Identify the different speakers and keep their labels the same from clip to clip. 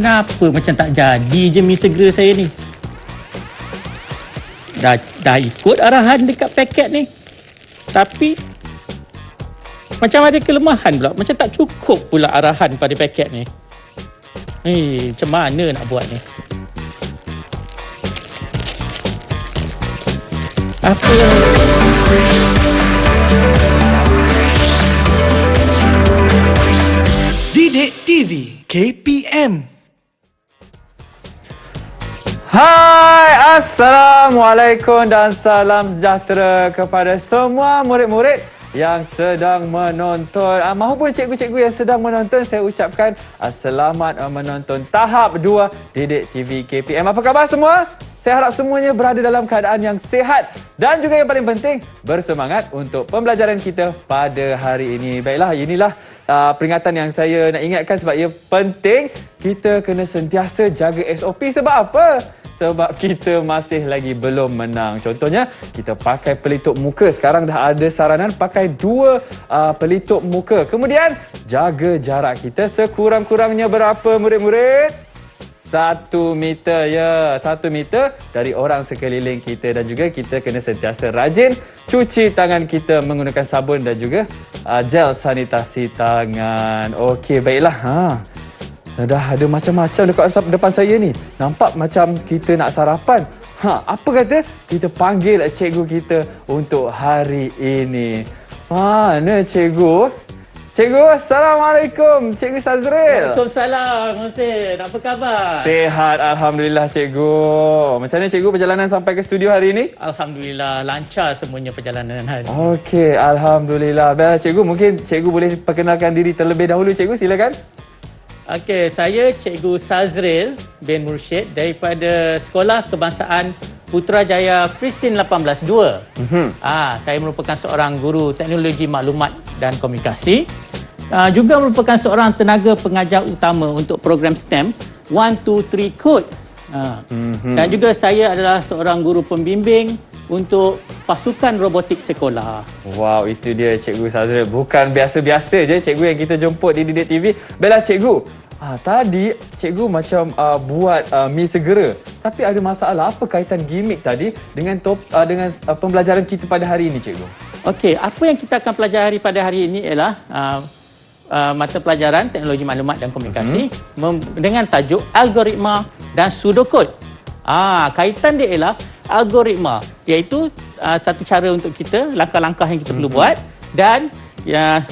Speaker 1: Kenapa macam tak jadi je mi segera saya ni? Dah ikut arahan dekat paket ni. Tapi macam ada kelemahan pula. Macam tak cukup pula arahan pada paket ni. Macam mana nak buat ni? Apa yang...
Speaker 2: Didik TV KPM.
Speaker 3: Hai, Assalamualaikum dan salam sejahtera kepada semua murid-murid yang sedang menonton maupun cikgu-cikgu yang sedang menonton. Saya ucapkan selamat menonton tahap 2 Didik TV KPM. Apa khabar semua? Saya harap semuanya berada dalam keadaan yang sihat dan juga yang paling penting bersemangat untuk pembelajaran kita pada hari ini. Baiklah, inilah peringatan yang saya nak ingatkan sebab ia penting. Kita kena sentiasa jaga SOP. Sebab apa? Sebab kita masih lagi belum menang. Contohnya, kita pakai pelitup muka. Sekarang dah ada saranan pakai 2 pelitup muka. Kemudian, jaga jarak kita sekurang-kurangnya berapa murid-murid? 1 meter, ya. 1 meter dari orang sekeliling kita. Dan juga kita kena sentiasa rajin cuci tangan kita menggunakan sabun dan juga gel sanitasi tangan. Okey, baiklah. Dah ada macam-macam dekat depan saya ni. Nampak macam kita nak sarapan. Apa kata? Kita panggil cikgu kita untuk hari ini. Mana cikgu? Cikgu, Assalamualaikum. Cikgu Sazril.
Speaker 1: Waalaikumsalam, Hussein. Apa khabar?
Speaker 3: Sihat, Alhamdulillah cikgu. Macam mana cikgu perjalanan sampai ke studio hari ini?
Speaker 1: Alhamdulillah, lancar semuanya perjalanan hari ini.
Speaker 3: Okey, Alhamdulillah. Baiklah cikgu, mungkin cikgu boleh perkenalkan diri terlebih dahulu cikgu, silakan.
Speaker 1: Okey, saya Cikgu Sazril bin Mursyid daripada Sekolah Kebangsaan Putrajaya Prisin 18-2. Saya merupakan seorang guru teknologi maklumat dan komunikasi. Juga merupakan seorang tenaga pengajar utama untuk program STEM 1, 2, 3 Code. Dan juga saya adalah seorang guru pembimbing untuk pasukan robotik sekolah.
Speaker 3: Wow, itu dia Cikgu Sazril. Bukan biasa-biasa je cikgu yang kita jemput di Didik TV. Baiklah cikgu, tadi cikgu macam buat mi segera. Tapi ada masalah. Apa kaitan gimmick tadi dengan pembelajaran kita pada hari ini cikgu?
Speaker 1: Okey, apa yang kita akan pelajari pada hari ini ialah mata pelajaran teknologi maklumat dan komunikasi dengan tajuk algoritma dan pseudocode. Kaitan dia ialah algoritma, iaitu satu cara untuk kita, langkah-langkah yang kita perlu buat, dan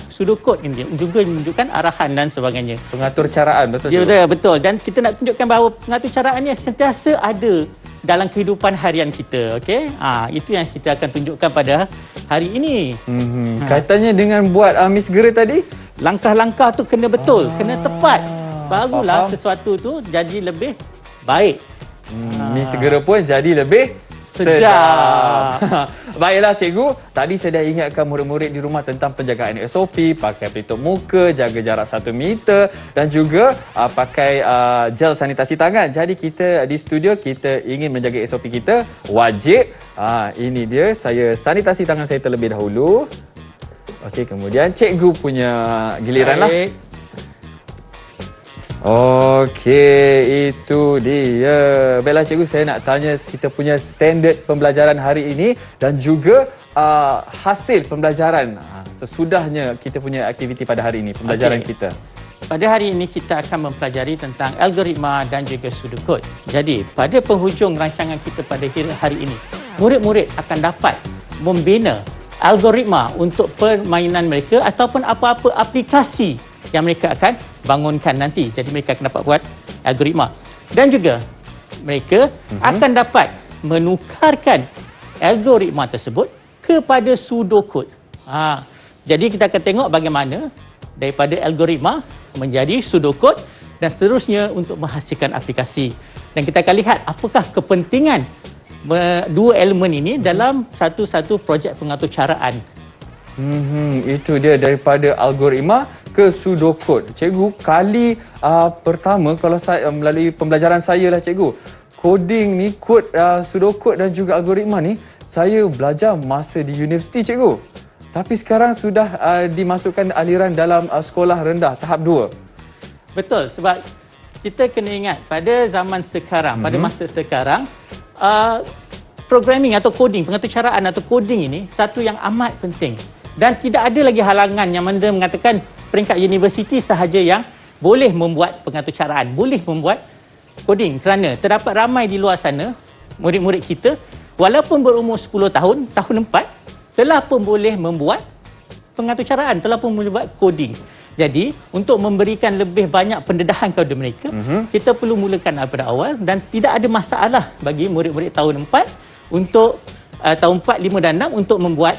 Speaker 1: pseudocode ini juga menunjukkan arahan dan sebagainya.
Speaker 3: Pengatur caraan, betul?
Speaker 1: Ya, betul. Dan kita nak tunjukkan bahawa pengatur caraan ini sentiasa ada dalam kehidupan harian kita. Okey? Itu yang kita akan tunjukkan pada hari ini.
Speaker 3: Kaitannya dengan buat mi segera tadi?
Speaker 1: Langkah-langkah tu kena betul, kena tepat. Barulah sesuatu tu jadi lebih baik.
Speaker 3: Mi segera pun jadi lebih sedap. Baiklah cikgu, tadi saya dah ingatkan murid-murid di rumah tentang penjagaan SOP, pakai pelitup muka, jaga jarak 1 meter dan juga pakai gel sanitasi tangan. Jadi kita di studio, kita ingin menjaga SOP kita, wajib. Ini dia, saya sanitasi tangan saya terlebih dahulu. Okey, kemudian cikgu punya giliran lah. Okey, itu dia. Baiklah cikgu, saya nak tanya kita punya standard pembelajaran hari ini dan juga hasil pembelajaran sesudahnya kita punya aktiviti pada hari ini, pembelajaran kita.
Speaker 1: Pada hari ini kita akan mempelajari tentang algoritma dan juga pseudocode. Jadi, pada penghujung rancangan kita pada hari ini, murid-murid akan dapat membina algoritma untuk permainan mereka ataupun apa-apa aplikasi yang mereka akan bangunkan nanti. Jadi mereka akan dapat buat algoritma. Dan juga mereka akan dapat menukarkan algoritma tersebut kepada pseudocode. Jadi kita akan tengok bagaimana daripada algoritma menjadi pseudocode dan seterusnya untuk menghasilkan aplikasi. Dan kita akan lihat apakah kepentingan dua elemen ini dalam satu-satu projek pengatur caraan.
Speaker 3: Itu dia, daripada algoritma ke pseudocode. Cikgu, kali pertama kalau saya melalui pembelajaran saya lah cikgu, coding ni, kod pseudocode dan juga algoritma ni saya belajar masa di universiti cikgu. Tapi sekarang sudah dimasukkan aliran dalam sekolah rendah tahap 2.
Speaker 1: Betul, sebab kita kena ingat pada zaman sekarang, pada masa sekarang, programming atau coding, pengaturcaraan atau coding ini satu yang amat penting. Dan tidak ada lagi halangan yang mengatakan peringkat universiti sahaja yang boleh membuat pengaturcaraan, boleh membuat coding, kerana terdapat ramai di luar sana murid-murid kita walaupun berumur 10 tahun, tahun 4 telah pun boleh membuat pengaturcaraan, telah pun boleh buat coding. Jadi untuk memberikan lebih banyak pendedahan kepada mereka, kita perlu mulakan daripada awal dan tidak ada masalah bagi murid-murid tahun 4 untuk tahun 4, 5 dan 6 untuk membuat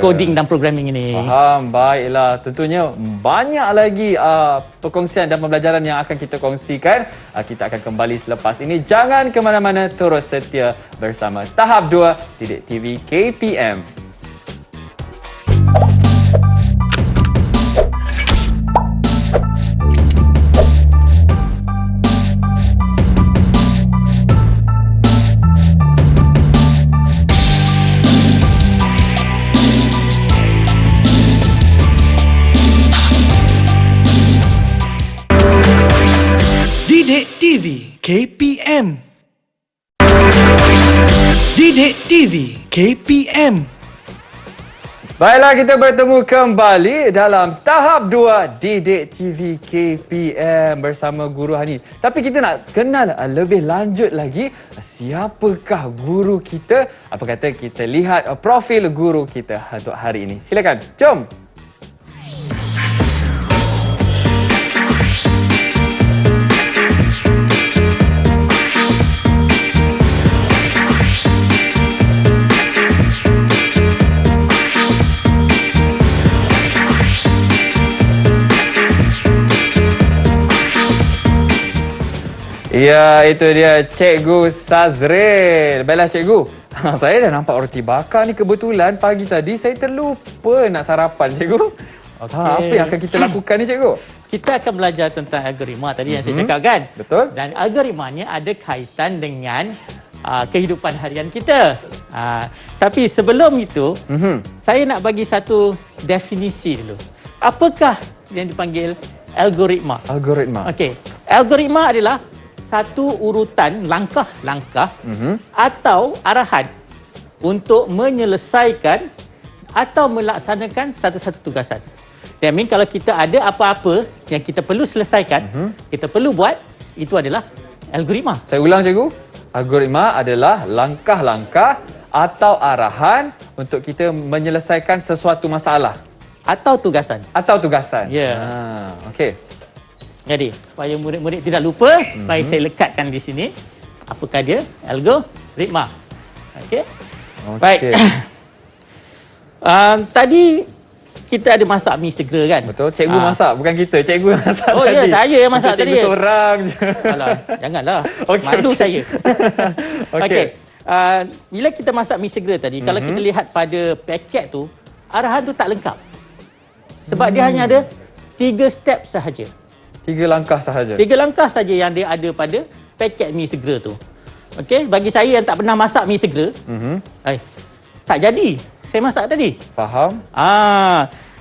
Speaker 1: coding dan programming ini.
Speaker 3: Faham, baiklah. Tentunya banyak lagi perkongsian dan pembelajaran yang akan kita kongsikan. Kita akan kembali selepas ini. Jangan ke mana-mana, terus setia bersama Tahap 2 Didik TV KPM.
Speaker 2: Didik TV KPM. Didik TV KPM.
Speaker 3: Baiklah, kita bertemu kembali dalam Tahap 2 Didik TV KPM bersama Guru Hani. Tapi kita nak kenal lebih lanjut lagi siapakah guru kita. Apa kata kita lihat profil guru kita untuk hari ini. Silakan, jom. Ya, itu dia Cikgu Sazril. Baiklah Cikgu, saya dah nampak roti bakar ni. Kebetulan pagi tadi saya terlupa nak sarapan Cikgu. Apa yang akan kita lakukan ni Cikgu?
Speaker 1: Kita akan belajar tentang algoritma tadi yang saya cakap kan?
Speaker 3: Betul.
Speaker 1: Dan algoritma ni ada kaitan dengan kehidupan harian kita. Tapi sebelum itu, saya nak bagi satu definisi dulu. Apakah yang dipanggil algoritma?
Speaker 3: Algoritma.
Speaker 1: Okey, algoritma adalah satu urutan langkah-langkah atau arahan untuk menyelesaikan atau melaksanakan satu-satu tugasan. That means kalau kita ada apa-apa yang kita perlu selesaikan, kita perlu buat, itu adalah algoritma.
Speaker 3: Saya ulang Cikgu. Algoritma adalah langkah-langkah atau arahan untuk kita menyelesaikan sesuatu masalah.
Speaker 1: Atau tugasan.
Speaker 3: Atau tugasan.
Speaker 1: Ya.
Speaker 3: Okey.
Speaker 1: Jadi, supaya murid-murid tidak lupa, mari saya lekatkan di sini. Apakah dia? Algoritma. Okey. Baik. Tadi kita ada masak mi segera kan?
Speaker 3: Betul. Cikgu masak, bukan kita. Cikgu masak
Speaker 1: Oh
Speaker 3: tadi.
Speaker 1: ya, saya yang masak tadi.
Speaker 3: Cikgu seorang je.
Speaker 1: Alah, janganlah.
Speaker 3: Okey,
Speaker 1: Malu
Speaker 3: okey.
Speaker 1: saya.
Speaker 3: Okey.
Speaker 1: Bila kita masak mi segera tadi, kalau kita lihat pada paket tu, arahan tu tak lengkap. Sebab dia hanya ada 3 step sahaja.
Speaker 3: 3 langkah sahaja.
Speaker 1: 3 langkah saja yang dia ada pada paket mi segera tu. Okey, bagi saya yang tak pernah masak mi segera, tak jadi. Saya masak tadi.
Speaker 3: Faham?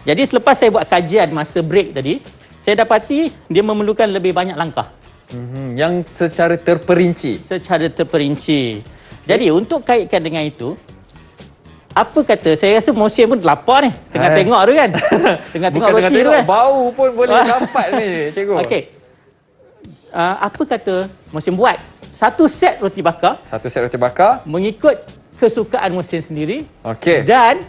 Speaker 1: Jadi selepas saya buat kajian masa break tadi, saya dapati dia memerlukan lebih banyak langkah.
Speaker 3: Yang secara terperinci.
Speaker 1: Secara terperinci. Jadi untuk kaitkan dengan itu, apa kata, saya rasa Mosin pun lapar ni. Tengah tengok tu kan. Tengah tengok
Speaker 3: Bukan
Speaker 1: roti tu kan.
Speaker 3: bau pun boleh dapat ni, Cikgu.
Speaker 1: Okey. Apa kata Mosin buat satu set roti bakar.
Speaker 3: Satu set roti bakar.
Speaker 1: Mengikut kesukaan Mosin sendiri.
Speaker 3: Okey.
Speaker 1: Dan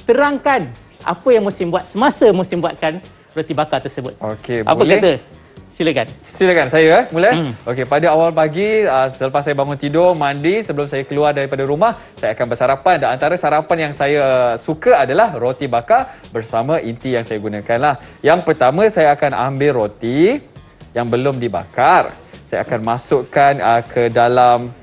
Speaker 1: terangkan apa yang Mosin buat semasa Mosin buatkan roti bakar tersebut.
Speaker 3: Okey,
Speaker 1: Apa
Speaker 3: boleh?
Speaker 1: kata? Silakan.
Speaker 3: Silakan saya mula. Okey, pada awal pagi selepas saya bangun tidur, mandi, sebelum saya keluar daripada rumah, saya akan bersarapan dan antara sarapan yang saya suka adalah roti bakar bersama inti yang saya gunakanlah. Yang pertama saya akan ambil roti yang belum dibakar. Saya akan masukkan ke dalam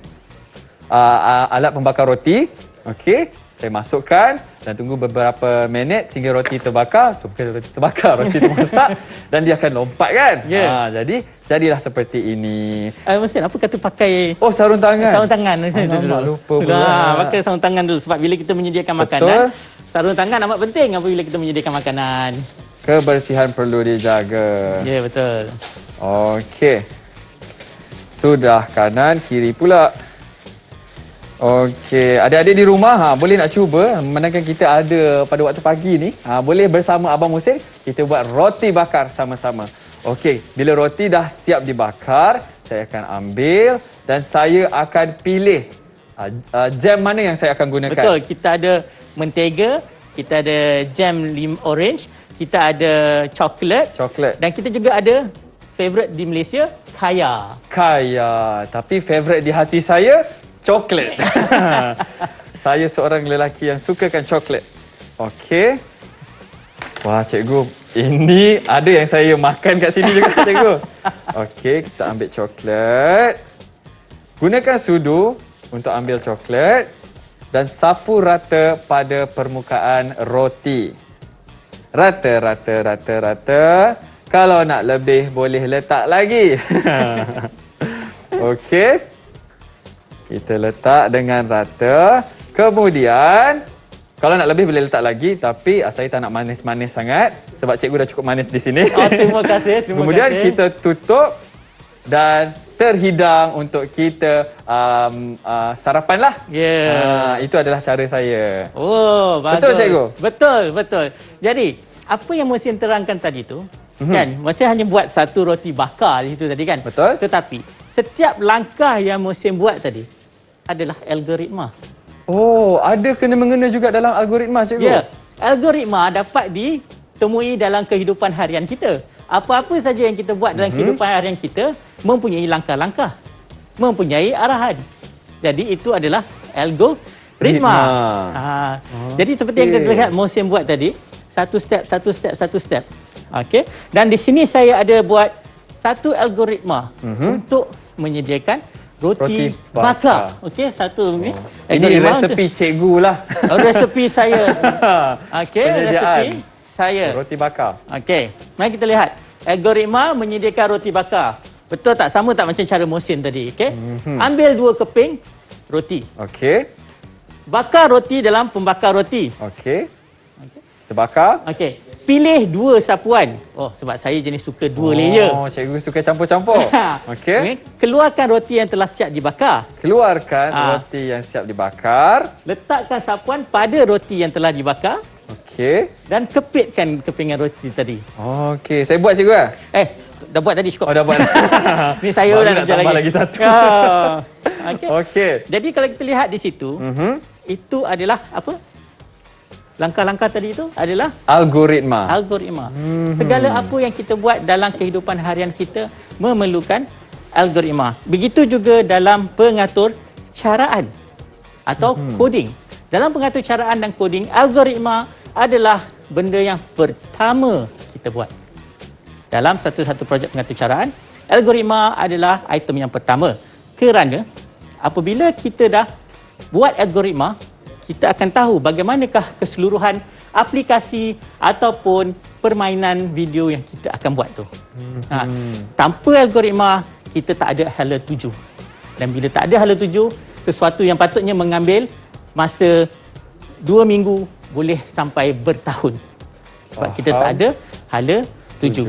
Speaker 3: alat pembakar roti. Okey, saya masukkan dan tunggu beberapa minit sehingga roti terbakar. So, bukan roti terbakar, roti termasak dan dia akan lompat kan?
Speaker 1: Ya.
Speaker 3: Jadi, jadilah seperti ini.
Speaker 1: Mosin, apa kata pakai
Speaker 3: Oh, sarung tangan.
Speaker 1: sarung tangan Mosin
Speaker 3: Alamak,
Speaker 1: dulu.
Speaker 3: lupa pula.
Speaker 1: Pakai sarung tangan dulu sebab bila kita menyediakan
Speaker 3: Betul.
Speaker 1: makanan, sarung tangan amat penting apabila kita menyediakan makanan.
Speaker 3: Kebersihan perlu dijaga.
Speaker 1: Ya, betul.
Speaker 3: Okey. Sudah kanan, kiri pula. Okey, adik-adik di rumah boleh nak cuba memandangkan kita ada pada waktu pagi ni, boleh bersama Abang Muhsin kita buat roti bakar sama-sama. Okey, bila roti dah siap dibakar, saya akan ambil dan saya akan pilih jam mana yang saya akan gunakan.
Speaker 1: Betul, kita ada mentega, kita ada jam orange, kita ada coklat. Dan kita juga ada favorite di Malaysia, kaya.
Speaker 3: Kaya, tapi favorite di hati saya coklat. Saya seorang lelaki yang sukakan coklat. Okey. Wah, cikgu, ini ada yang saya makan kat sini juga, cikgu. Okey, kita ambil coklat. Gunakan sudu untuk ambil coklat dan sapu rata pada permukaan roti. Rata. Kalau nak lebih boleh letak lagi. Okey. Kita letak dengan rata. Kemudian, kalau nak lebih boleh letak lagi. Tapi saya tak nak manis-manis sangat. Sebab cikgu dah cukup manis di sini.
Speaker 1: Terima kasih.
Speaker 3: Kemudian kita tutup. Dan terhidang untuk kita sarapan lah. Itu adalah cara saya.
Speaker 1: Oh, bagus.
Speaker 3: Betul, cikgu?
Speaker 1: Betul. Jadi, apa yang Muhsin terangkan tadi tu, kan, Muhsin hanya buat satu roti bakar di situ tadi kan?
Speaker 3: Betul.
Speaker 1: Tetapi, setiap langkah yang Muhsin buat tadi, adalah algoritma.
Speaker 3: Oh, ada kena-mengena juga dalam algoritma, cikgu?
Speaker 1: Ya, algoritma dapat ditemui dalam kehidupan harian kita. Apa-apa saja yang kita buat dalam kehidupan harian kita mempunyai langkah-langkah, mempunyai arahan. Jadi itu adalah algoritma. Jadi seperti yang kita lihat Muhsin buat tadi, satu step. Okey. Dan di sini saya ada buat satu algoritma untuk menyediakan roti bakar. Okey, satu ni.
Speaker 3: Ini resepi cikgu lah.
Speaker 1: Resepi saya. Okey, resepi saya.
Speaker 3: Roti bakar.
Speaker 1: Okey, mari kita lihat. Algoritma menyediakan roti bakar. Betul tak? Sama tak macam cara Muhsin tadi? Okey. Ambil 2 keping roti.
Speaker 3: Okey.
Speaker 1: Bakar roti dalam pembakar roti.
Speaker 3: Okey. Kita bakar.
Speaker 1: Okey. Pilih 2 sapuan. Oh, sebab saya jenis suka 2 layer.
Speaker 3: Oh, cikgu suka campur-campur. Okey.
Speaker 1: Keluarkan roti yang telah siap dibakar.
Speaker 3: Keluarkan roti yang siap dibakar.
Speaker 1: Letakkan sapuan pada roti yang telah dibakar.
Speaker 3: Okey.
Speaker 1: Dan kepitkan kepingan roti tadi.
Speaker 3: Okey, saya buat, cikgu lah.
Speaker 1: Dah buat tadi cukup.
Speaker 3: Oh, dah buat.
Speaker 1: Ni saya dah
Speaker 3: nak tambah lagi satu.
Speaker 1: Okey. Jadi kalau kita lihat di situ, itu adalah apa? Langkah-langkah tadi itu adalah
Speaker 3: algoritma.
Speaker 1: Segala apa yang kita buat dalam kehidupan harian kita memerlukan algoritma. Begitu juga dalam pengatur caraan atau coding. Dalam pengatur caraan dan coding, algoritma adalah benda yang pertama kita buat. Dalam satu-satu projek pengatur caraan, algoritma adalah item yang pertama. Kerana apabila kita dah buat algoritma, kita akan tahu bagaimanakah keseluruhan aplikasi ataupun permainan video yang kita akan buat tu. Tanpa algoritma, kita tak ada hala tuju. Dan bila tak ada hala tuju, sesuatu yang patutnya mengambil masa 2 minggu boleh sampai bertahun. Sebab kita tak ada hala tuju.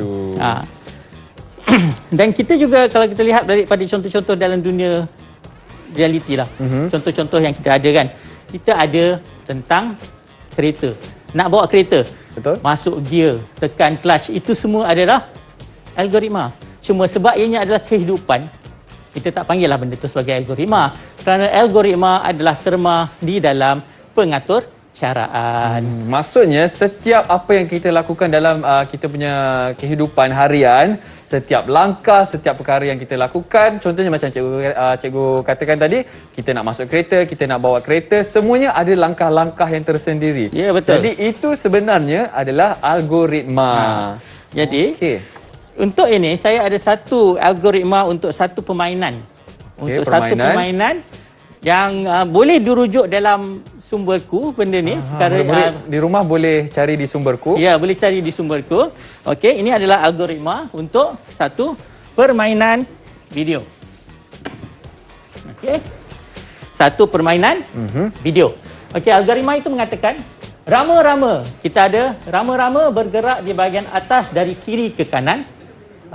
Speaker 1: Dan kita juga kalau kita lihat daripada contoh-contoh dalam dunia realiti lah. Contoh-contoh yang kita ada kan. Kita ada tentang kereta. Nak bawa kereta.
Speaker 3: Betul.
Speaker 1: Masuk gear, tekan clutch. Itu semua adalah algoritma. Cuma sebab ianya adalah kehidupan, kita tak panggillah benda itu sebagai algoritma. Kerana algoritma adalah terma di dalam pengatur caraan.
Speaker 3: Maksudnya setiap apa yang kita lakukan dalam kita punya kehidupan harian, setiap langkah, setiap perkara yang kita lakukan, contohnya macam cikgu katakan tadi, kita nak masuk kereta, kita nak bawa kereta, semuanya ada langkah-langkah yang tersendiri.
Speaker 1: Ya, betul.
Speaker 3: Jadi itu sebenarnya adalah algoritma.
Speaker 1: Jadi untuk ini saya ada satu algoritma untuk satu permainan. Untuk satu permainan yang boleh dirujuk dalam sumberku benda ni.
Speaker 3: Di rumah boleh cari di sumberku.
Speaker 1: Ya, boleh cari di sumberku. Okey, ini adalah algoritma untuk satu permainan video. Okey. Satu permainan video. Okey, algoritma itu mengatakan rama-rama. Kita ada rama-rama bergerak di bahagian atas dari kiri ke kanan.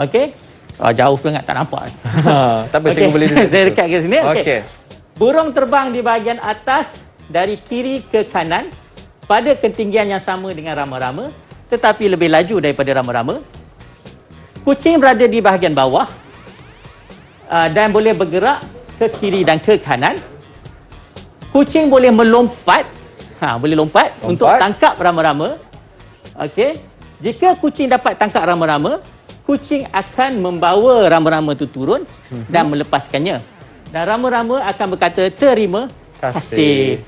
Speaker 1: Okey. Jauh sangat tak nampak.
Speaker 3: Tak apa, cikgu boleh duduk.
Speaker 1: Saya dekat ke sini.
Speaker 3: Okey.
Speaker 1: Burung terbang di bahagian atas dari kiri ke kanan pada ketinggian yang sama dengan rama-rama tetapi lebih laju daripada rama-rama. Kucing berada di bahagian bawah dan boleh bergerak ke kiri dan ke kanan. Kucing boleh melompat. Boleh lompat untuk tangkap rama-rama. Okey. Jika kucing dapat tangkap rama-rama, kucing akan membawa rama-rama itu turun dan melepaskannya. Dan rama-rama akan berkata terima kasih.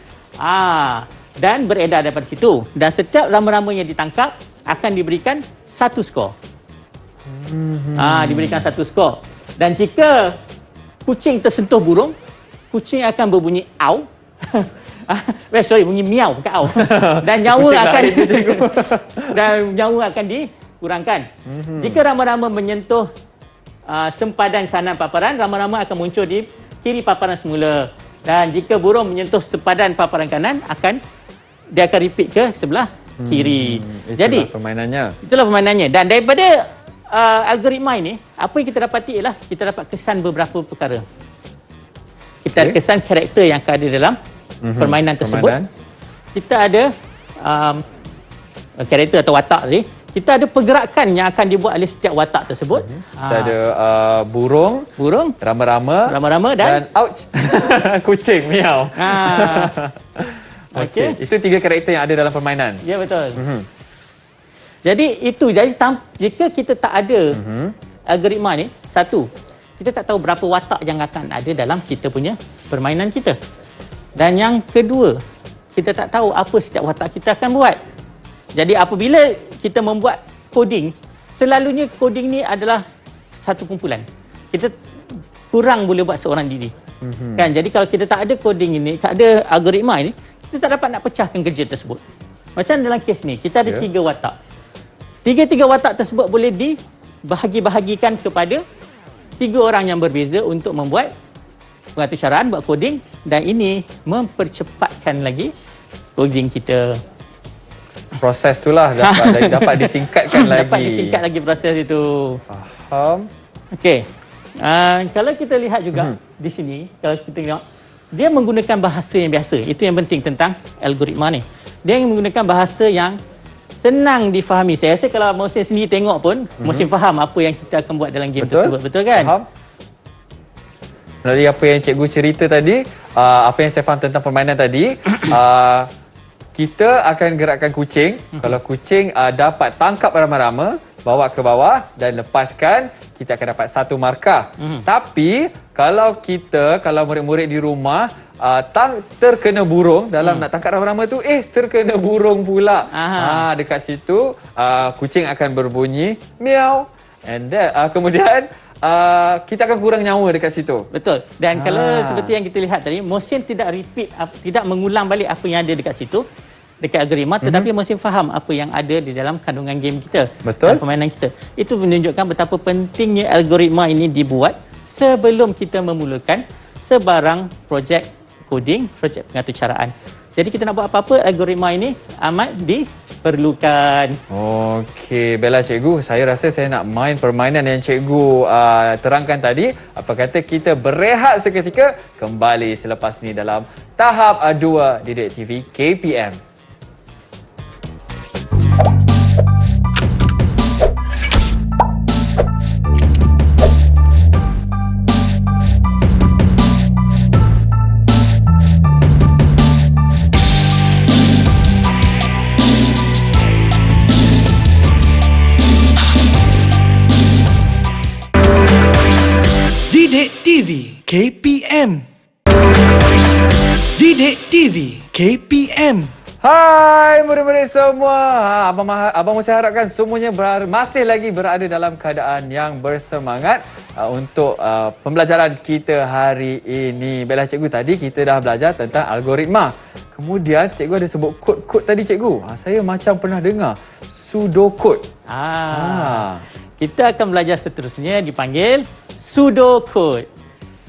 Speaker 1: Dan beredar daripada situ. Dan setiap rama-rama yang ditangkap akan diberikan 1 skor. Diberikan 1 skor. Dan jika kucing tersentuh burung, kucing akan berbunyi au. Bunyi miau bukan au. Dan nyawa akan dan nyawa akan dikurangkan. Jika rama-rama menyentuh sempadan kanan paparan, rama-rama akan muncul di kiri paparan semula. Dan jika burung menyentuh sempadan paparan kanan, dia akan repeat ke sebelah kiri. Jadi itulah permainannya. Dan daripada algoritma ini, apa yang kita dapati ialah kita dapat kesan beberapa perkara. Kita ada kesan karakter yang ada dalam permainan tersebut. Kita ada karakter atau watak tadi. Kita ada pergerakan yang akan dibuat oleh setiap watak tersebut.
Speaker 3: Kita ada burung, rama-rama dan ouch, kucing, miau. Okey. Itu 3 karakter yang ada dalam permainan.
Speaker 1: Ya, betul. Jadi jika kita tak ada algoritma ni, satu, kita tak tahu berapa watak yang akan ada dalam kita punya permainan kita. Dan yang kedua, kita tak tahu apa setiap watak kita akan buat. Jadi apabila kita membuat coding, selalunya coding ni adalah satu kumpulan. Kita kurang boleh buat seorang diri. Kan? Jadi kalau kita tak ada coding ini, tak ada algoritma ini, kita tak dapat nak pecahkan kerja tersebut. Macam dalam kes ni, kita ada 3 watak. 3 watak tersebut boleh dibahagi-bahagikan kepada 3 orang yang berbeza untuk membuat pengaturcaraan, buat coding, dan ini mempercepatkan lagi coding kita.
Speaker 3: Proses itulah dapat disingkatkan lagi.
Speaker 1: Dapat disingkat lagi proses itu.
Speaker 3: Faham.
Speaker 1: Okey. Kalau kita lihat juga di sini, kalau kita tengok, dia menggunakan bahasa yang biasa. Itu yang penting tentang algoritma ni. Dia menggunakan bahasa yang senang difahami. Saya rasa kalau Mohsin sendiri tengok pun, Mohsin faham apa yang kita akan buat dalam game tersebut. Betul kan?
Speaker 3: Faham. Dari apa yang cikgu cerita tadi, apa yang saya faham tentang permainan tadi, kita akan gerakkan kucing. Kalau kucing dapat tangkap rama-rama, bawa ke bawah dan lepaskan, kita akan dapat 1 markah. Tapi kalau murid-murid di rumah terkena burung dalam nak tangkap rama-rama tu, terkena burung pula. Dekat situ kucing akan berbunyi miau, and then kemudian kita akan kurang nyawa dekat situ.
Speaker 1: Betul. Dan kalau seperti yang kita lihat tadi, Mohsin tidak repeat, tidak mengulang balik apa yang ada dekat situ, dekat algoritma, tetapi Mohsin faham apa yang ada di dalam kandungan game kita.
Speaker 3: Betul.
Speaker 1: Dan permainan kita. Itu menunjukkan betapa pentingnya algoritma ini dibuat sebelum kita memulakan sebarang projek coding, projek pengaturcaraan. Jadi kita nak buat apa-apa, algoritma ini amat diperlukan.
Speaker 3: Okey, baiklah cikgu. Saya rasa saya nak main permainan yang cikgu terangkan tadi. Apa kata kita berehat seketika, kembali selepas ni dalam tahap 2 Didik TV KPM.
Speaker 2: Didik TV KPM. Didik TV KPM.
Speaker 3: Hai murid-murid semua. Abang Mohsin harapkan semuanya masih lagi berada dalam keadaan yang bersemangat untuk pembelajaran kita hari ini. Baiklah cikgu, tadi kita dah belajar tentang algoritma. Kemudian cikgu ada sebut kod-kod tadi cikgu. Saya macam pernah dengar pseudocode.
Speaker 1: Kita akan belajar seterusnya dipanggil pseudocode.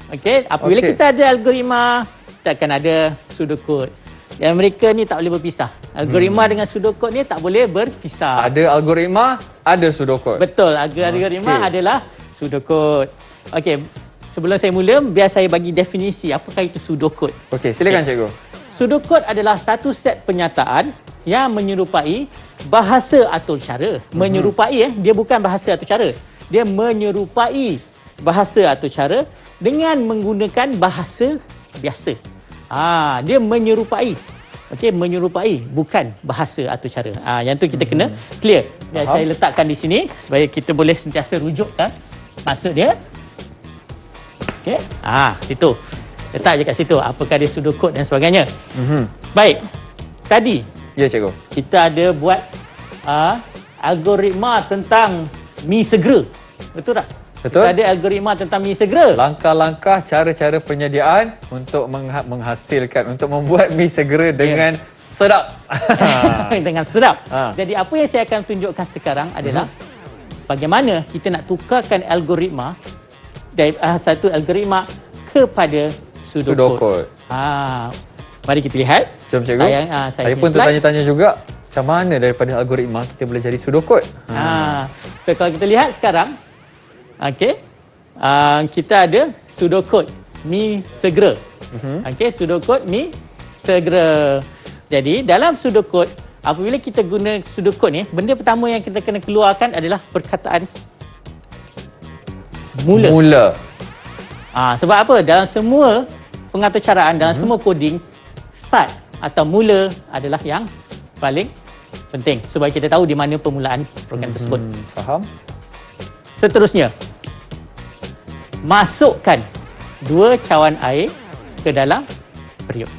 Speaker 1: Okey, apabila kita ada algoritma, kita akan ada pseudocode. Dan mereka ni tak boleh berpisah. Algoritma dengan pseudocode ni tak boleh berpisah.
Speaker 3: Ada algoritma, ada pseudocode.
Speaker 1: Betul, algoritma adalah Pseudocode. Okey, sebelum saya mula, biar saya bagi definisi apakah itu pseudocode.
Speaker 3: Okey, silakan cikgu.
Speaker 1: Pseudocode adalah satu set penyataan yang menyerupai bahasa atau cara. Menyerupai dia bukan bahasa atau cara. Dia menyerupai bahasa atau cara dengan menggunakan bahasa biasa. Dia menyerupai. Okey, menyerupai, bukan bahasa atau cara. Yang tu kita kena clear. Biar saya letakkan di sini supaya kita boleh sentiasa rujukkan maksud dia. Okey. Situ. Letak je kat situ. Apakah dia pseudocode dan sebagainya. Baik. Tadi
Speaker 3: Ya, cikgu.
Speaker 1: kita ada buat algoritma tentang mi segera. Betul tak?
Speaker 3: Betul.
Speaker 1: Kita ada algoritma tentang mi segera.
Speaker 3: Langkah-langkah cara-cara penyediaan untuk menghasilkan, untuk membuat mi segera dengan sedap.
Speaker 1: Dengan sedap.
Speaker 3: Ha.
Speaker 1: Jadi apa yang saya akan tunjukkan sekarang adalah bagaimana kita nak tukarkan algoritma dari satu algoritma kepada pseudocode. Mari kita lihat.
Speaker 3: Jom cikgu. Saya
Speaker 1: punya
Speaker 3: pun
Speaker 1: slide.
Speaker 3: tertanya-tanya juga macam mana daripada algoritma kita boleh jadi pseudocode.
Speaker 1: So kalau kita lihat sekarang, okey, kita ada pseudocode mi segera. Okey, pseudocode mi segera. Jadi dalam pseudocode, apabila kita guna pseudocode ni, benda pertama yang kita kena keluarkan adalah perkataan mula. Sebab apa? Dalam semua pengaturcaraan, dalam semua coding, start atau mula adalah yang paling penting supaya kita tahu di mana permulaan program tersebut.
Speaker 3: Faham?
Speaker 1: Seterusnya, masukkan 2 cawan air ke dalam periuk.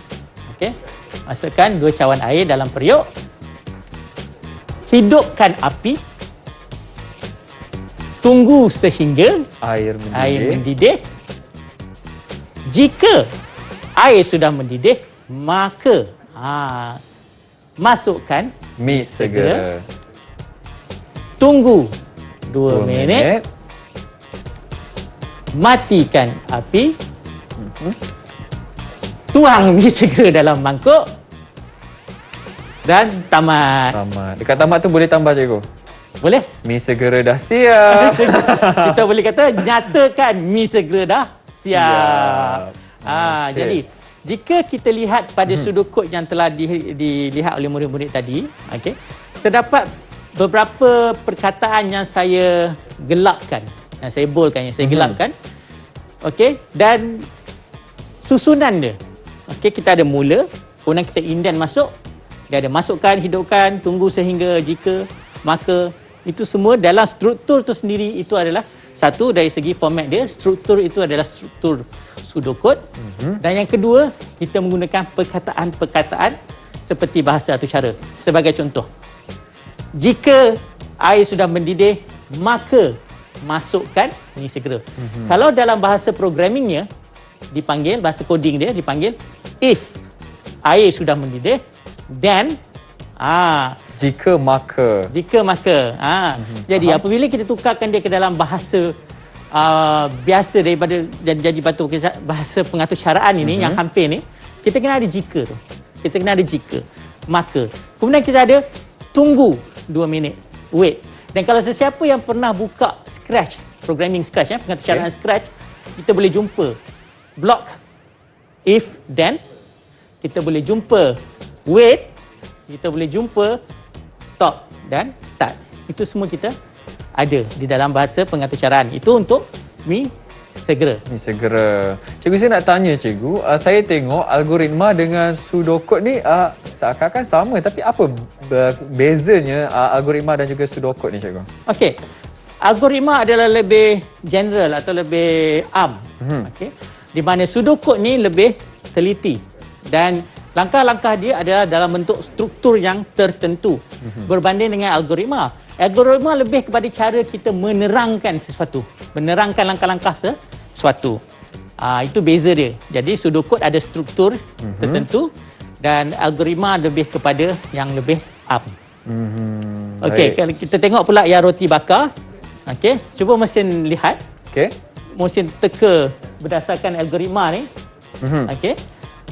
Speaker 1: Okey. Masukkan 2 cawan air dalam periuk. Hidupkan api. Tunggu sehingga
Speaker 3: Air
Speaker 1: mendidih. Jika air sudah mendidih, maka masukkan
Speaker 3: mi segera.
Speaker 1: Tunggu 2 minit. Matikan api. Tuang mi segera dalam mangkuk. Dan tamat.
Speaker 3: Dekat tamat tu boleh tambah cikgu.
Speaker 1: Boleh?
Speaker 3: Mi segera dah siap.
Speaker 1: Kita boleh kata nyatakan mi segera dah siap.
Speaker 3: Okey.
Speaker 1: Jadi jika kita lihat pada pseudocode yang telah dilihat oleh murid-murid tadi, okey, terdapat beberapa perkataan yang saya gelapkan, yang saya boldkan, yang saya gelapkan. Okey, dan susunan dia. Okey, kita ada mula, kemudian kita indent masuk. Dia ada masukkan, hidupkan, tunggu sehingga, jika, maka. Itu semua dalam struktur tu sendiri. Itu adalah satu, dari segi format dia, struktur itu adalah struktur pseudocode. Dan yang kedua, kita menggunakan perkataan-perkataan seperti bahasa atau cara. Sebagai contoh, jika air sudah mendidih, maka masukkan mi segera. Kalau dalam bahasa programmingnya dipanggil, bahasa coding dia dipanggil if air sudah mendidih, then
Speaker 3: jika maka.
Speaker 1: Jadi apabila kita tukarkan dia ke dalam bahasa biasa daripada dan jadi bahasa pengaturcaraan ini yang hampir ni, kita kena ada jika tu. Kita kena ada jika, maka. Kemudian kita ada tunggu 2 minit. Wait. Dan kalau sesiapa yang pernah buka Scratch, programming Scratch, pengaturcaraan Scratch, kita boleh jumpa block if then, kita boleh jumpa wait, kita boleh jumpa stop dan start. Itu semua kita ada di dalam bahasa pengaturcaraan. Itu untuk mi segera.
Speaker 3: Mi segera. Cikgu, saya nak tanya cikgu, saya tengok algoritma dengan pseudocode ni seakan-akan sama, tapi apa bezanya algoritma dan juga pseudocode ni cikgu?
Speaker 1: Okey. Algoritma adalah lebih general atau lebih am. Okey. Di mana pseudocode ni lebih teliti dan langkah-langkah dia adalah dalam bentuk struktur yang tertentu berbanding dengan algoritma. Algoritma lebih kepada cara kita menerangkan sesuatu, menerangkan langkah-langkah sesuatu. Itu beza dia. Jadi pseudocode ada struktur tertentu dan algoritma lebih kepada yang lebih am. Okey, kalau kita tengok pula yang roti bakar. Okey, cuba mesin lihat.
Speaker 3: Okey.
Speaker 1: Mesin teka berdasarkan algoritma ni. Okey.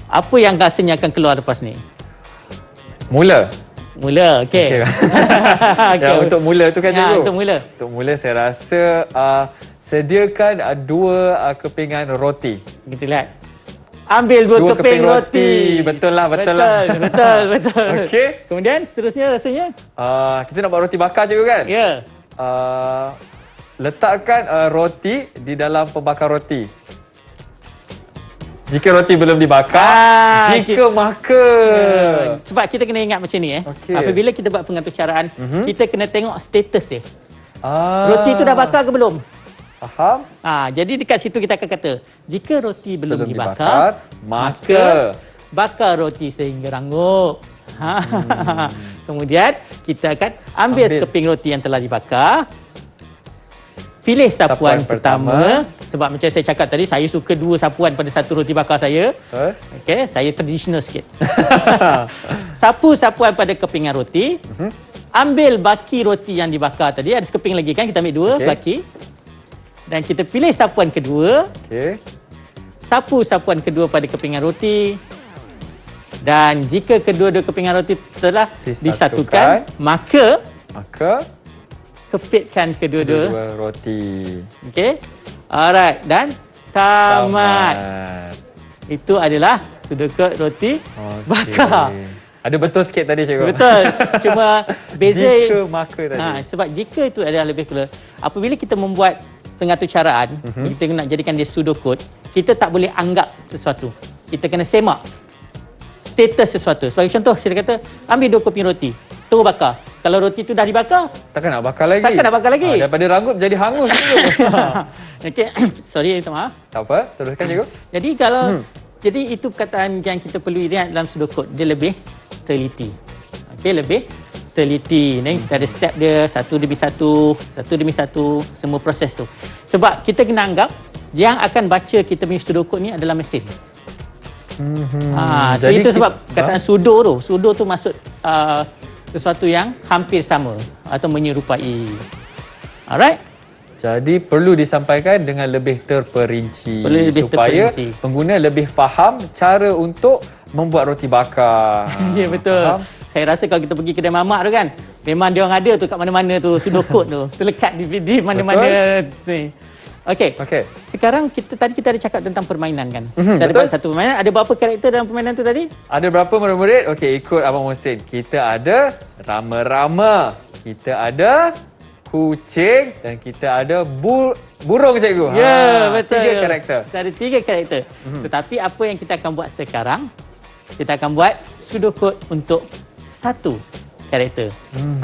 Speaker 1: Apa yang rasanya akan keluar lepas ni? Mula, okey.
Speaker 3: Okay.
Speaker 1: Okay.
Speaker 3: Untuk mula tu kan cikgu?
Speaker 1: Untuk mula.
Speaker 3: Untuk mula saya rasa sediakan 2 kepingan roti.
Speaker 1: Kita lihat. Ambil 2 keping roti.
Speaker 3: Betul lah, betul lah.
Speaker 1: Betul.
Speaker 3: Okey.
Speaker 1: Kemudian seterusnya rasanya?
Speaker 3: Kita nak buat roti bakar cikgu kan?
Speaker 1: Ya.
Speaker 3: Letakkan roti di dalam pembakar roti. Jika roti belum dibakar, jika maka.
Speaker 1: Sebab kita kena ingat macam ni
Speaker 3: Okey.
Speaker 1: Apabila kita buat pengaturcaraan, kita kena tengok status dia. Roti tu dah bakar ke belum?
Speaker 3: Faham?
Speaker 1: Jadi dekat situ kita akan kata, jika roti belum dibakar,
Speaker 3: maka
Speaker 1: bakar roti sehingga rangup. Kemudian kita akan ambil sekeping roti yang telah dibakar. Pilih sapuan pertama. Sebab macam saya cakap tadi, saya suka 2 sapuan pada satu roti bakar saya. Okey, saya tradisional sikit. Sapu sapuan pada kepingan roti. Ambil baki roti yang dibakar tadi. Ada sekeping lagi kan? Kita ambil 2 baki. Dan kita pilih sapuan kedua. Sapu sapuan kedua pada kepingan roti. Dan jika kedua-dua kepingan roti telah disatukan, maka kepitkan kedua-dua
Speaker 3: roti.
Speaker 1: Okey. Alright, dan tamat. Itu adalah sudokot roti bakar.
Speaker 3: Ada betul sikit tadi cikgu.
Speaker 1: Betul. Cuma beza
Speaker 3: jika maka tadi.
Speaker 1: Sebab jika itu adalah lebih kurang. Apabila kita membuat pengaturcaraan, kita nak jadikan dia sudokot, kita tak boleh anggap sesuatu. Kita kena semak status sesuatu. Sebagai contoh, kita kata ambil 2 keping roti, terus bakar. Kalau roti tu dah dibakar,
Speaker 3: takkan nak bakar lagi. Daripada rangup jadi hangus cikgu.
Speaker 1: Okey, sorry, minta maaf.
Speaker 3: Tak apa, teruskan cikgu.
Speaker 1: Jadi kalau jadi itu perkataan yang kita perlu lihat dalam sudokot, dia lebih teliti. Okey, lebih teliti. Ni kita ada step dia, satu demi satu, semua proses tu. Sebab kita kena anggap yang akan baca kita punya sudokot ni adalah mesin. So itu sebab perkataan sudo tu maksud sesuatu yang hampir sama atau menyerupai. Alright?
Speaker 3: Jadi perlu disampaikan dengan lebih terperinci supaya pengguna lebih faham cara untuk membuat roti bakar.
Speaker 1: Ya, betul. Faham? Saya rasa kalau kita pergi kedai mamak tu kan, memang dia orang ada tu kat mana-mana tu sudokot tu, terlekat di mana-mana ni. Okey. Sekarang kita ada cakap tentang permainan kan. Kita ada buat satu permainan. Ada berapa karakter dalam permainan tu tadi?
Speaker 3: Ada berapa murid-murid? Okey, ikut Abang Mohsin. Kita ada rama-rama. Kita ada kucing dan kita ada burung cikgu.
Speaker 1: Ya, betul.
Speaker 3: 3 karakter.
Speaker 1: Kita ada 3 karakter. Tetapi apa yang kita akan buat sekarang, kita akan buat sudokot untuk 1 karakter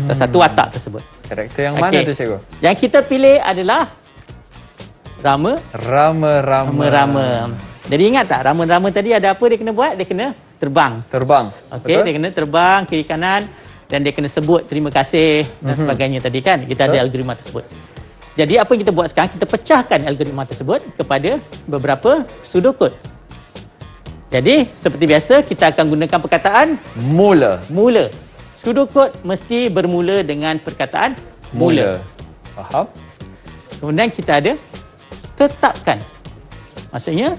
Speaker 1: atau 1 watak tersebut.
Speaker 3: Karakter yang mana tu cikgu?
Speaker 1: Yang kita pilih adalah rama. Jadi ingat tak, rama-rama tadi ada apa dia kena buat? Dia kena terbang. Okey, dia kena terbang kiri kanan dan dia kena sebut terima kasih dan sebagainya tadi kan. Kita ada algoritma tersebut. Jadi apa yang kita buat sekarang, kita pecahkan algoritma tersebut kepada beberapa sudokot. Jadi seperti biasa kita akan gunakan perkataan mula. Sudokot mesti bermula dengan perkataan mula.
Speaker 3: Faham?
Speaker 1: Kemudian kita ada tetapkan. Maksudnya,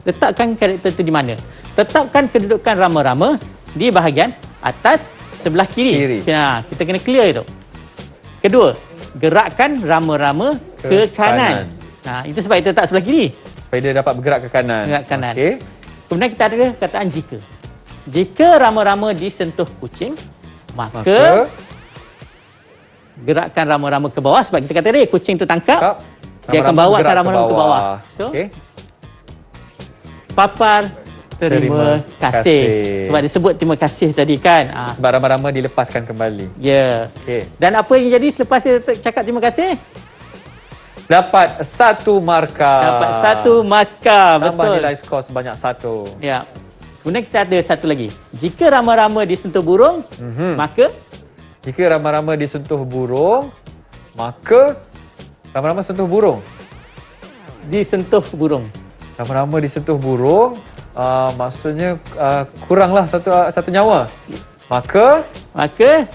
Speaker 1: letakkan karakter itu di mana? Tetapkan kedudukan rama-rama di bahagian atas sebelah kiri. Kita kena clear itu. Kedua, gerakkan rama-rama ke kanan. Itu sebab kita letak sebelah kiri.
Speaker 3: Supaya dia dapat bergerak ke kanan.
Speaker 1: Okay. Kemudian kita ada perkataan jika. Jika rama-rama disentuh kucing, maka gerakkan rama-rama ke bawah. Sebab kita kata tadi, kucing itu tangkap. Dia akan bawakan rama-rama ke bawah. So, papar terima kasih. Sebab disebut terima kasih tadi kan.
Speaker 3: Sebab rama-rama dilepaskan kembali.
Speaker 1: Ya. Dan apa yang jadi selepas dia cakap terima kasih?
Speaker 3: Dapat 1 markah.
Speaker 1: Tambah
Speaker 3: betul. Nilai skor sebanyak 1.
Speaker 1: Ya. Kemudian kita ada satu lagi. Jika rama-rama disentuh burung, maka?
Speaker 3: Jika rama-rama disentuh burung, maka rama-rama sentuh burung.
Speaker 1: Disentuh burung.
Speaker 3: Rama-rama disentuh burung, maksudnya kuranglah satu nyawa. Maka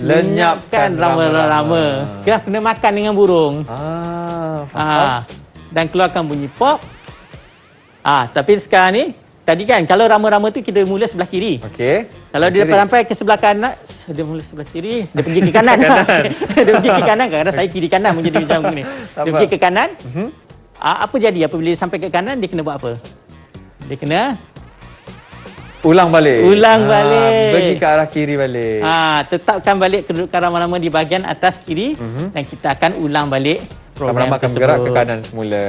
Speaker 1: lenyapkan rama-rama. Kita kena makan dengan burung.
Speaker 3: Faham.
Speaker 1: Dan keluarkan bunyi pop. Tapi sekarang ni, tadi kan kalau rama-rama tu kita mula sebelah kiri. Kalau dia dapat sampai ke sebelah kanan, dia mula sebelah kiri, dia pergi ke kanan. Dia pergi ke kanan, kadang-kadang saya kiri kanan menjadi macam ni. Dia pergi ke kanan. apa jadi apabila dia sampai ke kanan, dia kena buat apa? Dia kena
Speaker 3: Ulang balik.
Speaker 1: balik.
Speaker 3: Pergi ke arah kiri balik.
Speaker 1: Tetapkan balik kedudukan rama-rama di bahagian atas kiri dan kita akan ulang balik program
Speaker 3: Rama-rama akan
Speaker 1: tersebut.
Speaker 3: bergerak ke kanan semula.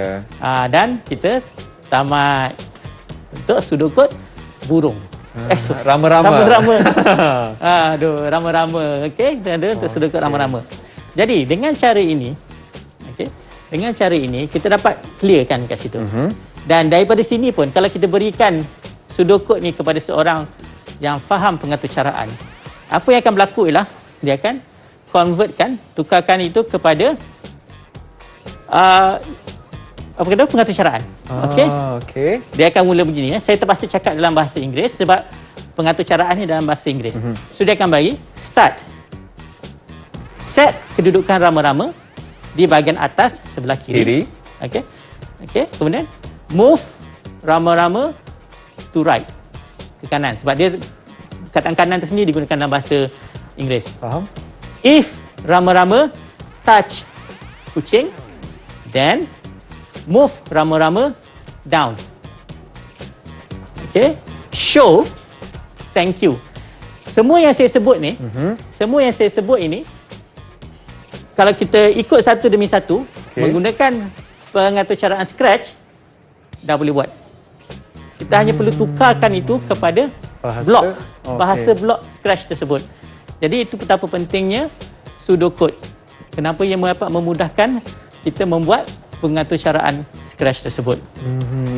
Speaker 1: Dan kita tamat untuk sudokod burung.
Speaker 3: Rama-rama.
Speaker 1: Rama-rama. Rama-rama. Okey, ada untuk sudokod rama-rama. Jadi dengan cara ini, dengan cara ini kita dapat clearkan kat situ. Dan daripada sini pun kalau kita berikan sudokod ni kepada seorang yang faham pengaturcaraan, apa yang akan berlaku ialah dia akan convertkan, tukarkan itu kepada pengaturcaraan. Okey. Dia akan mula begini. Saya terpaksa cakap dalam bahasa Inggeris sebab pengaturcaraan ni dalam bahasa Inggeris. So dia akan bagi start. Set kedudukan rama-rama di bahagian atas sebelah kiri. Okey. Kemudian move rama-rama to right, ke kanan. Sebab dia kataan kanan tersendiri digunakan dalam bahasa Inggeris.
Speaker 3: Faham?
Speaker 1: If rama-rama touch kucing, then move rama-rama down. Okey. Show thank you. Semua yang saya sebut ni, semua yang saya sebut ini, kalau kita ikut satu demi satu, menggunakan pengaturcaraan Scratch, dah boleh buat. Kita hanya perlu tukarkan itu kepada blok. Bahasa blok Scratch tersebut. Jadi itu betapa pentingnya pseudocode. Kenapa ia dapat memudahkan kita membuat pengaturcaraan Scratch tersebut.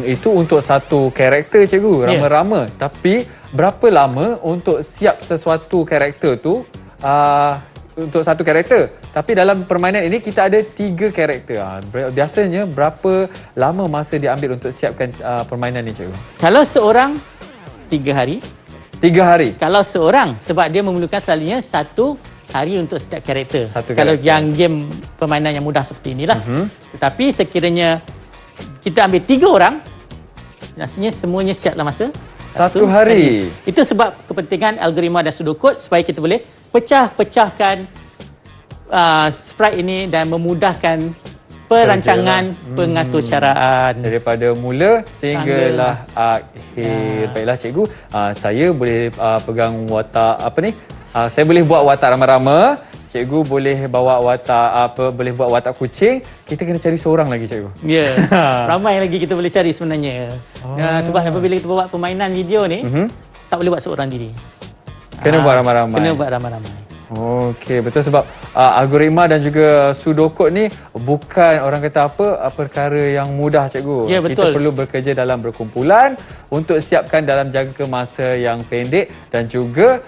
Speaker 3: Itu untuk satu karakter, cikgu, rama-rama. Tapi berapa lama untuk siap sesuatu karakter tu untuk satu karakter? Tapi dalam permainan ini kita ada 3 karakter. Biasanya berapa lama masa diambil untuk siapkan permainan ni, cikgu?
Speaker 1: Kalau seorang 3 hari.
Speaker 3: 3 hari?
Speaker 1: Kalau seorang, sebab dia memerlukan selalunya 1 hari untuk setiap karakter. Kalau
Speaker 3: karakter.
Speaker 1: yang game permainan yang mudah seperti inilah. Tetapi sekiranya kita ambil 3 orang, rasanya semuanya siap dalam masa
Speaker 3: 1 hari.
Speaker 1: Itu sebab kepentingan algoritma dan pseudocode supaya kita boleh pecah-pecahkan sprite ini dan memudahkan perancangan pengaturcaraan
Speaker 3: daripada mula sehinggalah akhir. Baiklah, cikgu, saya boleh pegang watak saya boleh buat watak rama-rama, cikgu boleh bawa watak boleh buat watak kucing. Kita kena cari seorang lagi, cikgu.
Speaker 1: Ya. Ramai lagi kita boleh cari sebenarnya. Sebab apabila kita buat permainan video ni, tak boleh buat seorang diri.
Speaker 3: Kena buat ramai-ramai.
Speaker 1: Kena buat ramai-ramai.
Speaker 3: Okey, betul, sebab algoritma dan juga pseudocode ni bukan orang kata perkara yang mudah, cikgu.
Speaker 1: Ya, betul.
Speaker 3: Kita perlu bekerja dalam berkumpulan untuk siapkan dalam jangka masa yang pendek dan juga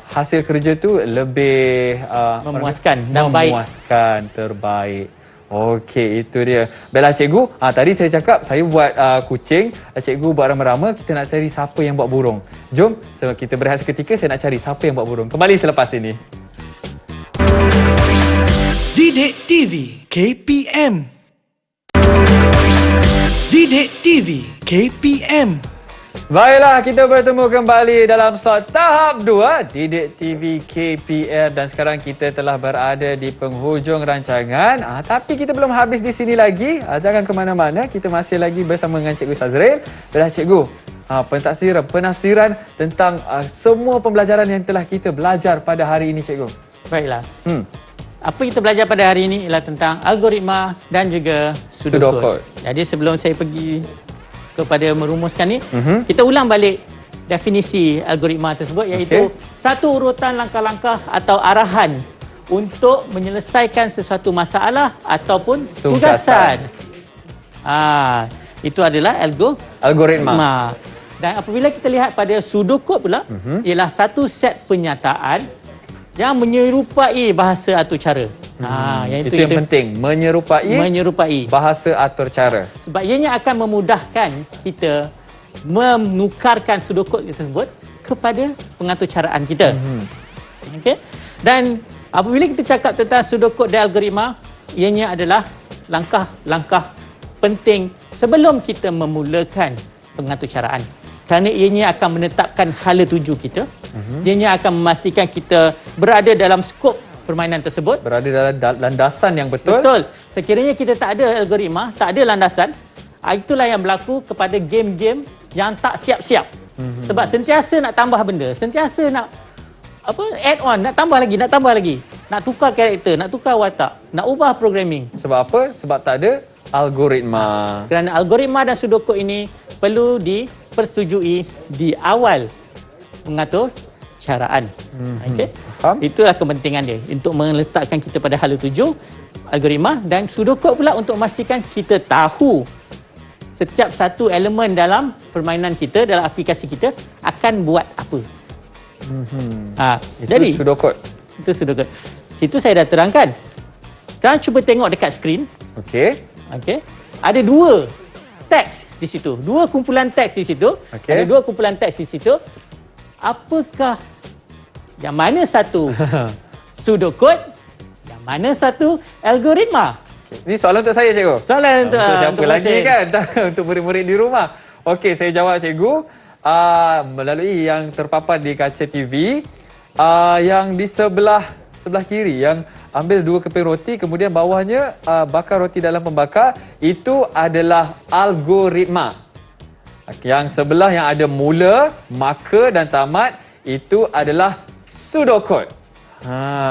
Speaker 3: hasil kerja tu lebih
Speaker 1: memuaskan dan baik.
Speaker 3: Memuaskan, terbaik. Okey, itu dia. Baiklah, cikgu, tadi saya cakap saya buat kucing, cikgu buat rama-rama, kita nak cari siapa yang buat burung. Jom, kita berehat seketika, saya nak cari siapa yang buat burung. Kembali selepas ini.
Speaker 2: Didik TV KPM. Didik TV KPM.
Speaker 3: Baiklah, kita bertemu kembali dalam slot tahap 2 Didik TV KPR dan sekarang kita telah berada di penghujung rancangan. Tapi kita belum habis di sini lagi. Jangan ke mana-mana, kita masih lagi bersama dengan Cikgu Sazril. Baiklah, cikgu, penafsiran tentang semua pembelajaran yang telah kita belajar pada hari ini, cikgu.
Speaker 1: Baiklah. Apa kita belajar pada hari ini ialah tentang algoritma dan juga pseudocode. Jadi sebelum saya pergi kepada merumuskan ni, kita ulang balik definisi algoritma tersebut, iaitu satu urutan langkah-langkah atau arahan untuk menyelesaikan sesuatu masalah ataupun tugasan. Itu adalah algoritma. Dan apabila kita lihat pada pseudocode pula, ialah satu set pernyataan yang menyerupai bahasa atur cara.
Speaker 3: Itu yang penting, menyerupai bahasa atur cara.
Speaker 1: Sebab ianya akan memudahkan kita menukarkan pseudocode tersebut kepada pengaturcaraan kita. Okey. Dan apabila kita cakap tentang pseudocode dan algoritma, ianya adalah langkah-langkah penting sebelum kita memulakan pengaturcaraan. Kerana ianya akan menetapkan hala tuju kita. Ianya akan memastikan kita berada dalam skop permainan tersebut.
Speaker 3: Berada dalam landasan yang betul.
Speaker 1: Betul. Sekiranya kita tak ada algoritma, tak ada landasan, itulah yang berlaku kepada game-game yang tak siap-siap. Sebab sentiasa nak tambah benda, sentiasa nak add on, nak tambah lagi, nak tukar karakter, nak tukar watak, nak ubah programming.
Speaker 3: Sebab apa? Sebab tak ada algoritma.
Speaker 1: Kerana algoritma dan Sudoku ini perlu dipersetujui di awal mengatur caraan. Okey.
Speaker 3: Faham?
Speaker 1: Itulah kepentingan dia untuk meletakkan kita pada hala tuju algoritma, dan Sudoku pula untuk memastikan kita tahu setiap satu elemen dalam permainan kita, dalam aplikasi kita akan buat apa.
Speaker 3: Itu
Speaker 1: Jadi
Speaker 3: pseudocode.
Speaker 1: itu Sudoku. Itu saya dah terangkan. Sekarang cuba tengok dekat skrin.
Speaker 3: Okey.
Speaker 1: Okey. Ada dua teks di situ. Dua kumpulan teks di situ.
Speaker 3: Okey.
Speaker 1: Ada dua kumpulan teks di situ. Apakah yang mana satu pseudocode, yang mana satu algoritma?
Speaker 3: Ini soalan untuk saya, cikgu.
Speaker 1: Soalan untuk
Speaker 3: siapa
Speaker 1: untuk
Speaker 3: lagi
Speaker 1: Mohsin.
Speaker 3: kan? Untuk murid-murid di rumah. Okey, saya jawab, cikgu. Melalui yang terpapar di kaca TV, yang di sebelah kiri, yang ambil dua keping roti, kemudian bawahnya bakar roti dalam pembakar, itu adalah algoritma. Yang sebelah yang ada mula, maka dan tamat, itu adalah pseudocode.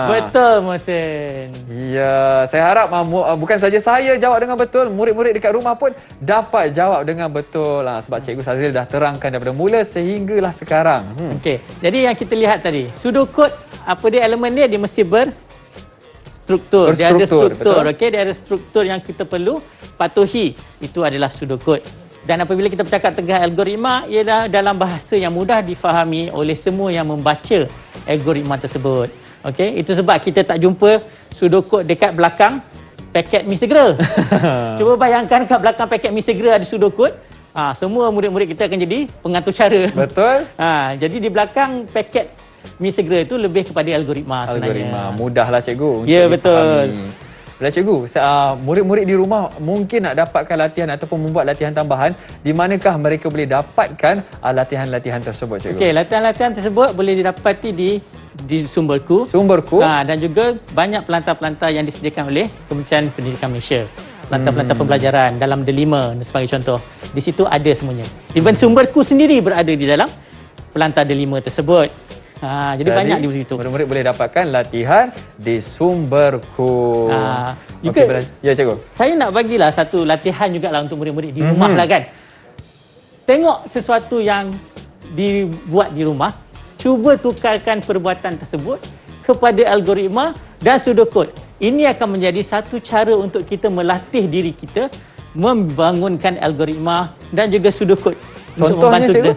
Speaker 1: Betul, Mohsin.
Speaker 3: Ya, saya harap bukan saja saya jawab dengan betul, murid-murid dekat rumah pun dapat jawab dengan betul. Sebab Cikgu Sazil dah terangkan daripada mula sehinggalah sekarang.
Speaker 1: Okey. Jadi yang kita lihat tadi, pseudocode apa dia, elemen dia mesti berstruktur. Dia ada struktur, okey, dia ada struktur yang kita perlu patuhi. Itu adalah pseudocode. Dan apabila kita bercakap tentang algoritma, ialah dalam bahasa yang mudah difahami oleh semua yang membaca algoritma tersebut. Okey, itu sebab kita tak jumpa pseudocode dekat belakang paket mi segera. Cuba bayangkan kat belakang paket mi segera ada pseudocode. Semua murid-murid kita akan jadi pengatur cara.
Speaker 3: Betul?
Speaker 1: Jadi di belakang paket mi segera itu lebih kepada algoritma sebenarnya.
Speaker 3: Algoritma. Mudahlah, cikgu.
Speaker 1: Ya, betul.
Speaker 3: Baiklah, cikgu, murid-murid di rumah mungkin nak dapatkan latihan ataupun membuat latihan tambahan. Di manakah mereka boleh dapatkan latihan-latihan tersebut, cikgu?
Speaker 1: Okey, latihan-latihan tersebut boleh didapati di Sumberku. Dan juga banyak pelantar-pelantar yang disediakan oleh Kementerian Pendidikan Malaysia. Pelantar-pelantar pembelajaran dalam Delima sebagai contoh. Di situ ada semuanya. Even Sumberku sendiri berada di dalam pelantar Delima tersebut. Jadi banyak di situ.
Speaker 3: Murid-murid boleh dapatkan latihan di Sumberku.
Speaker 1: Juga,
Speaker 3: ya, cikgu.
Speaker 1: saya nak bagilah satu latihan jugalah untuk murid-murid di rumah lah kan. Tengok sesuatu yang dibuat di rumah, cuba tukarkan perbuatan tersebut kepada algoritma dan pseudocode. Ini akan menjadi satu cara untuk kita melatih diri kita membangunkan algoritma dan juga pseudocode.
Speaker 3: Contohnya, cikgu?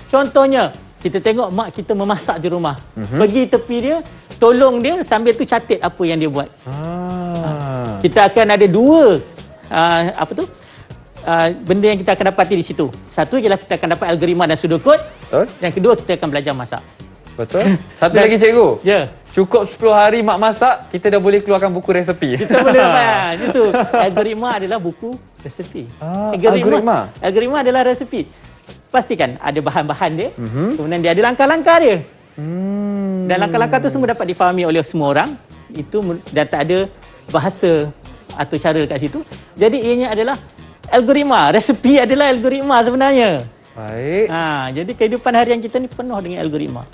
Speaker 1: Contohnya, kita tengok mak kita memasak di rumah. Pergi tepi dia, tolong dia sambil tu catat apa yang dia buat. Kita akan ada dua benda yang kita akan dapati di situ. Satu ialah kita akan dapat algoritma dan pseudocode.
Speaker 3: Betul.
Speaker 1: Yang kedua, kita akan belajar masak.
Speaker 3: Betul. Satu lagi, cikgu.
Speaker 1: Ya.
Speaker 3: Cukup 10 hari mak masak, kita dah boleh keluarkan buku resepi.
Speaker 1: Kita boleh dapat. Itu. Algoritma adalah buku resepi.
Speaker 3: Algoritma
Speaker 1: adalah resepi. Pastikan ada bahan-bahan dia. Kemudian dia ada langkah-langkah dia. Dan langkah-langkah itu semua dapat difahami oleh semua orang. Itu dan tak ada bahasa atau cara dekat situ. Jadi ianya adalah algoritma. Resepi adalah algoritma sebenarnya.
Speaker 3: Baik.
Speaker 1: Jadi kehidupan harian kita ni penuh dengan algoritma.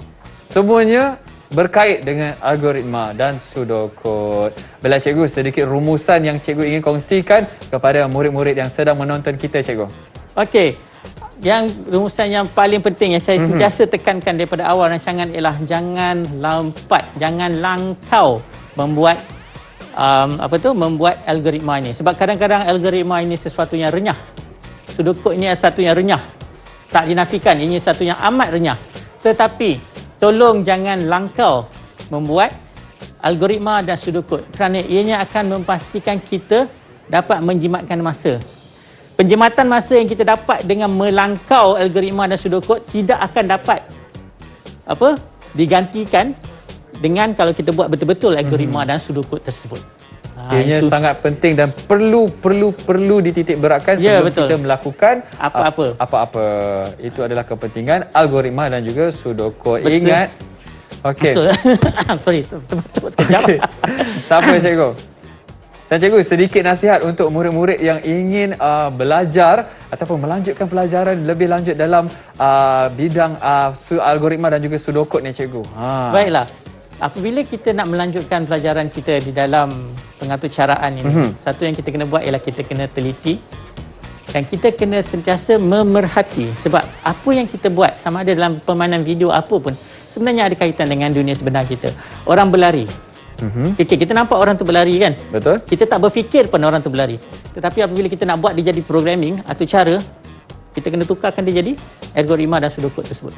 Speaker 3: Semuanya berkait dengan algoritma dan pseudocode. Bila, cikgu, sedikit rumusan yang cikgu ingin kongsikan kepada murid-murid yang sedang menonton kita, cikgu.
Speaker 1: Okey. Yang rumusan yang paling penting yang saya sentiasa tekankan daripada awal rancangan ialah jangan lompat, jangan langkau membuat membuat algoritma ini. Sebab kadang-kadang algoritma ini sesuatu yang renyah. Pseudocode ini satu yang renyah. Tak dinafikan, ini satu yang amat renyah. Tetapi tolong jangan langkau membuat algoritma dan pseudocode kerana ianya akan memastikan kita dapat menjimatkan masa. Penjimatan masa yang kita dapat dengan melangkau algoritma dan pseudocode tidak akan dapat digantikan dengan kalau kita buat betul-betul algoritma dan pseudocode tersebut.
Speaker 3: Ianya sangat penting dan perlu dititik beratkan sebelum kita melakukan apa-apa. Itu adalah kepentingan algoritma dan juga pseudocode. Ingat, Okey.
Speaker 1: Betul. Sorry, tepuk sekejap.
Speaker 3: Okey. Tak apa cikgu. Dan cikgu, sedikit nasihat untuk murid-murid yang ingin belajar ataupun melanjutkan pelajaran lebih lanjut dalam bidang algoritma dan juga sudokod ni cikgu.
Speaker 1: Baiklah. Apabila kita nak melanjutkan pelajaran kita di dalam pengatur caraan ini, satu yang kita kena buat ialah kita kena teliti dan kita kena sentiasa memerhati, sebab apa yang kita buat sama ada dalam permainan video apa pun sebenarnya ada kaitan dengan dunia sebenar kita. Orang berlari. Okay, kita nampak orang tu berlari kan?
Speaker 3: Betul.
Speaker 1: Kita tak berfikir pun orang tu berlari. Tetapi apabila kita nak buat dia jadi programming atau cara, kita kena tukarkan dia jadi algoritma dan sudokod tersebut.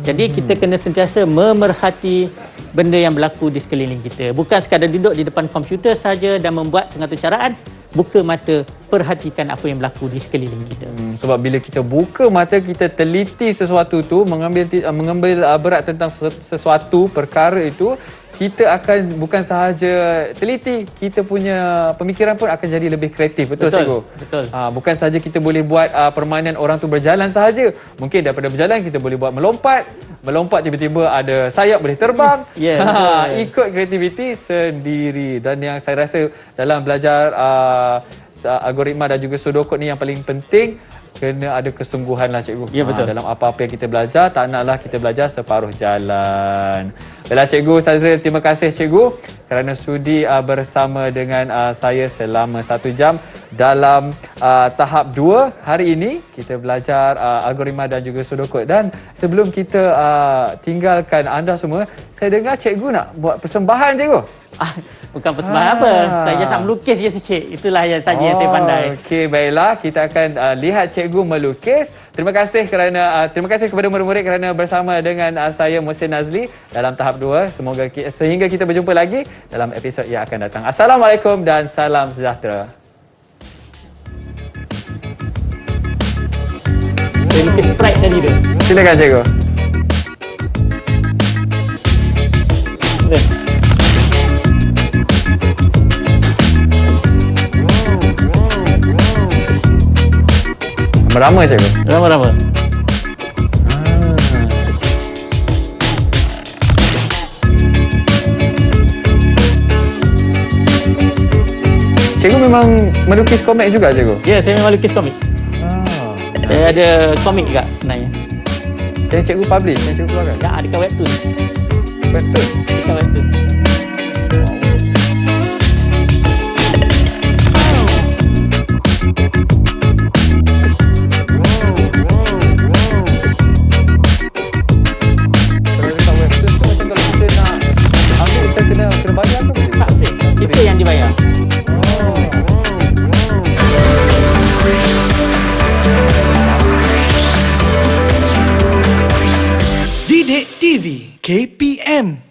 Speaker 1: Jadi kita kena sentiasa memerhati benda yang berlaku di sekeliling kita. Bukan sekadar duduk di depan komputer saja dan membuat pengatur caraan, buka mata, perhatikan apa yang berlaku di sekeliling kita.
Speaker 3: Sebab bila kita buka mata, kita teliti sesuatu tu, mengambil berat tentang sesuatu perkara itu, kita akan bukan sahaja teliti, kita punya pemikiran pun akan jadi lebih kreatif. Betul cikgu?
Speaker 1: Betul.
Speaker 3: Bukan sahaja kita boleh buat permainan orang tu berjalan sahaja. Mungkin daripada berjalan kita boleh buat melompat. Melompat tiba-tiba ada sayap boleh terbang. Ikut kreativiti sendiri. Dan yang saya rasa dalam belajar algoritma dan juga sudokod ni yang paling penting, kena ada kesungguhan lah cikgu.
Speaker 1: Ya, betul.
Speaker 3: Dalam apa-apa yang kita belajar, tak naklah kita belajar separuh jalan. Baiklah cikgu Sazril, terima kasih cikgu kerana sudi bersama dengan saya selama 1 jam dalam tahap 2 hari ini. Kita belajar algoritma dan juga sudokod. Dan sebelum kita tinggalkan anda semua, saya dengar cikgu nak buat persembahan cikgu.
Speaker 1: Bukan persembahan apa. Saya just nak melukis je sikit. Itulah yang saja yang saya pandai.
Speaker 3: Okey, baiklah. Kita akan lihat cikgu melukis. Terima kasih kepada murid-murid kerana bersama dengan saya Muhsin Nazli dalam tahap 2. Semoga sehingga kita berjumpa lagi dalam episod yang akan datang. Assalamualaikum dan salam sejahtera.
Speaker 1: Saya lukis sprite tadi tu.
Speaker 3: Silakan cikgu. Merama cikgu?
Speaker 1: Rama-rama.
Speaker 3: Cikgu memang melukis komik juga cikgu?
Speaker 1: Ya, saya memang lukis komik. Saya ada komik juga sebenarnya.
Speaker 3: Yang cikgu publish, yang cikgu keluarkan?
Speaker 1: Ya, dekat Webtoons.
Speaker 3: Betul.
Speaker 1: Dekat Webtoons. Kita yang dibayar.
Speaker 2: Didik TV KPM